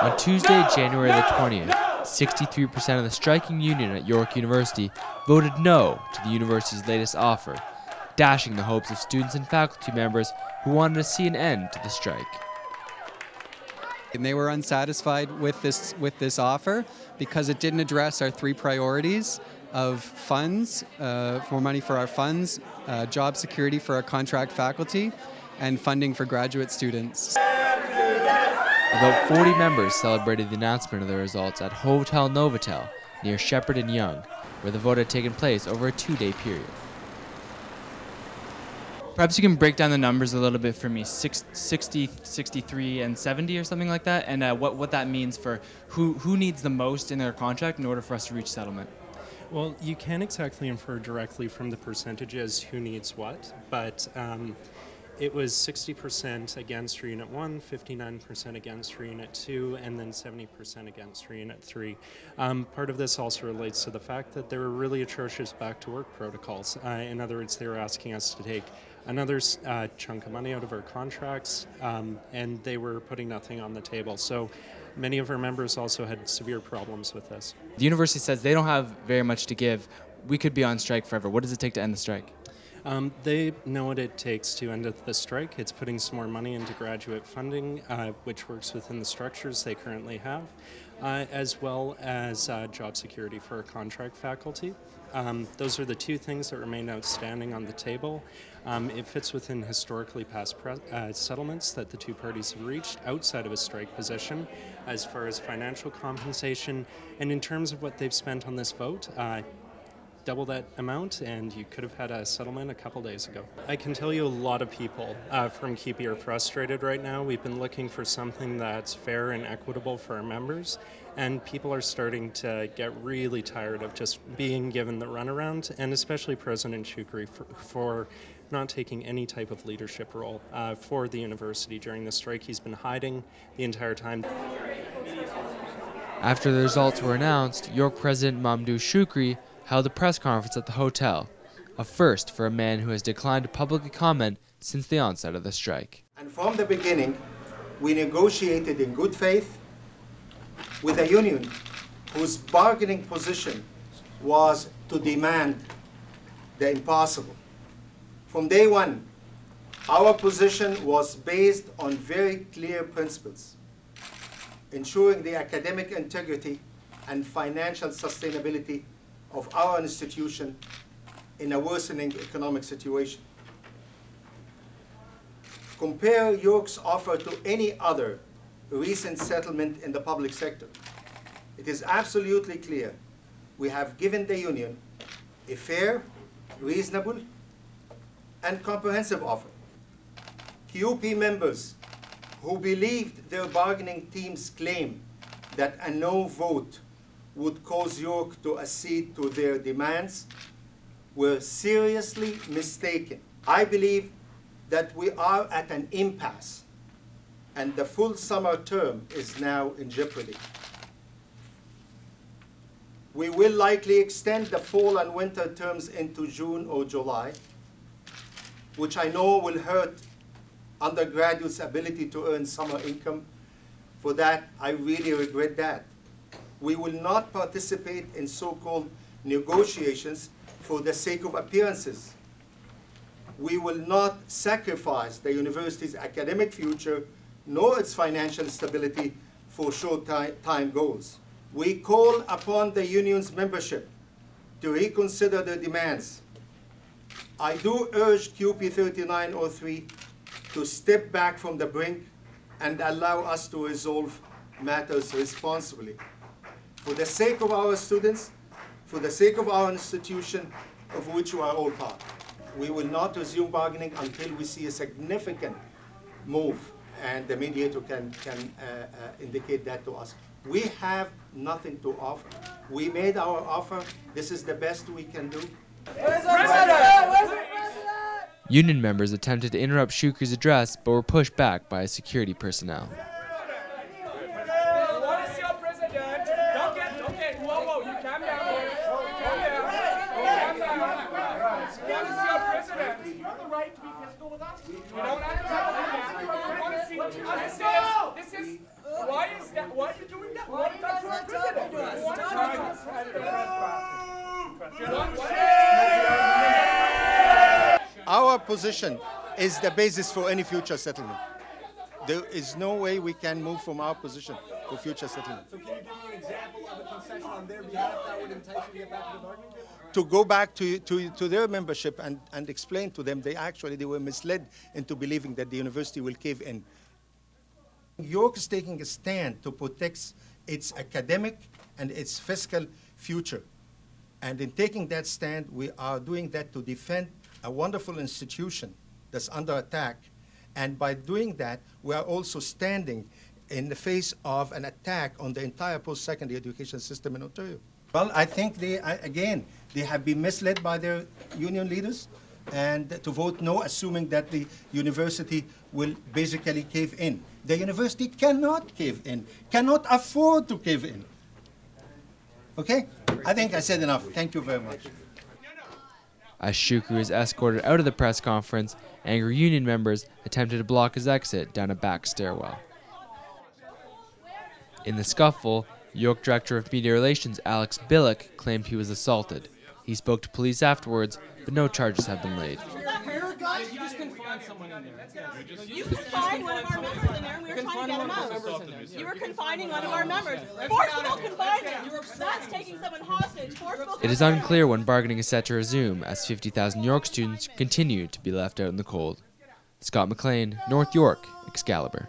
On Tuesday, January the 20th, 63% of the striking union at York University voted no to the university's latest offer, dashing the hopes of students and faculty members who wanted to see an end to the strike. And they were unsatisfied with this offer because it didn't address our three priorities of funds, more money for our funds, job security for our contract faculty, and funding for graduate students. About 40 members celebrated the announcement of the results at Hotel Novotel near Shepherd and Yonge, where the vote had taken place over a 2-day period. Perhaps you can break down the numbers a little bit for me, 60, 63, and 70 or something like that, and what that means for who needs the most in their contract in order for us to reach settlement. Well, you can't exactly infer directly from the percentages who needs what, but it was 60% against for Unit 1, 59% against for Unit 2, and then 70% against for Unit 3. Part of this also relates to the fact that there were really atrocious back-to-work protocols. In other words, they were asking us to take another chunk of money out of our contracts, and they were putting nothing on the table. So many of our members also had severe problems with this. The university says they don't have very much to give. We could be on strike forever. What does it take to end the strike? They know what it takes to end the strike. It's putting some more money into graduate funding, which works within the structures they currently have, as well as job security for our contract faculty. Those are the two things that remain outstanding on the table. It fits within historically past settlements that the two parties have reached outside of a strike position as far as financial compensation. And in terms of what they've spent on this vote, double that amount and you could have had a settlement a couple days ago. I can tell you a lot of people from CUPE are frustrated right now. We've been looking for something that's fair and equitable for our members, and people are starting to get really tired of just being given the runaround, and especially President Shukri for not taking any type of leadership role for the university during the strike. He's been hiding the entire time. After the results were announced, York President Mamdouh Shukri held a press conference at the hotel, a first for a man who has declined to publicly comment since the onset of the strike. And from the beginning, we negotiated in good faith with a union whose bargaining position was to demand the impossible. From day one, our position was based on very clear principles, ensuring the academic integrity and financial sustainability of our institution in a worsening economic situation. Compare York's offer to any other recent settlement in the public sector. It is absolutely clear we have given the union a fair, reasonable, and comprehensive offer. CUPE members who believed their bargaining team's claim that a no vote would cause York to accede to their demands were seriously mistaken. I believe that we are at an impasse, and the full summer term is now in jeopardy. We will likely extend the fall and winter terms into June or July, which I know will hurt undergraduates' ability to earn summer income. For that, I really regret that. We will not participate in so-called negotiations for the sake of appearances. We will not sacrifice the university's academic future nor its financial stability for short-time goals. We call upon the union's membership to reconsider their demands. I do urge CUPE 3903 to step back from the brink and allow us to resolve matters responsibly. For the sake of our students, for the sake of our institution, of which we are all part. We will not resume bargaining until we see a significant move, and the mediator can indicate that to us. We have nothing to offer. We made our offer. This is the best we can do. Union members attempted to interrupt Shukri's address but were pushed back by security personnel. Why is that? What position is the basis for any future settlement. There is no way we can move from our position for future settlement. So can you give me an example of a concession on their behalf that would entice you to get back to the bargaining table? To go back to their membership and explain to them they were misled into believing that the university will cave in. York is taking a stand to protect its academic and its fiscal future. And in taking that stand, we are doing that to defend a wonderful institution that's under attack. And by doing that, we are also standing in the face of an attack on the entire post-secondary education system in Ontario. Well, I think they have been misled by their union leaders and to vote no, assuming that the university will basically cave in. The university cannot cave in, cannot afford to cave in. Okay? I think I said enough. Thank you very much. As Shukri is escorted out of the press conference, angry union members attempted to block his exit down a back stairwell. In the scuffle, York Director of Media Relations Alex Billick claimed he was assaulted. He spoke to police afterwards, but no charges have been laid. You just confined someone in there. You confined one of our members in there, and we were trying to get him out. You were confining one of our members. Forcible confinement. That's taking someone hostage. Forcible. It is unclear when bargaining is set to resume, as 50,000 York students continue to be left out in the cold. Scott McLean, North York, Excalibur.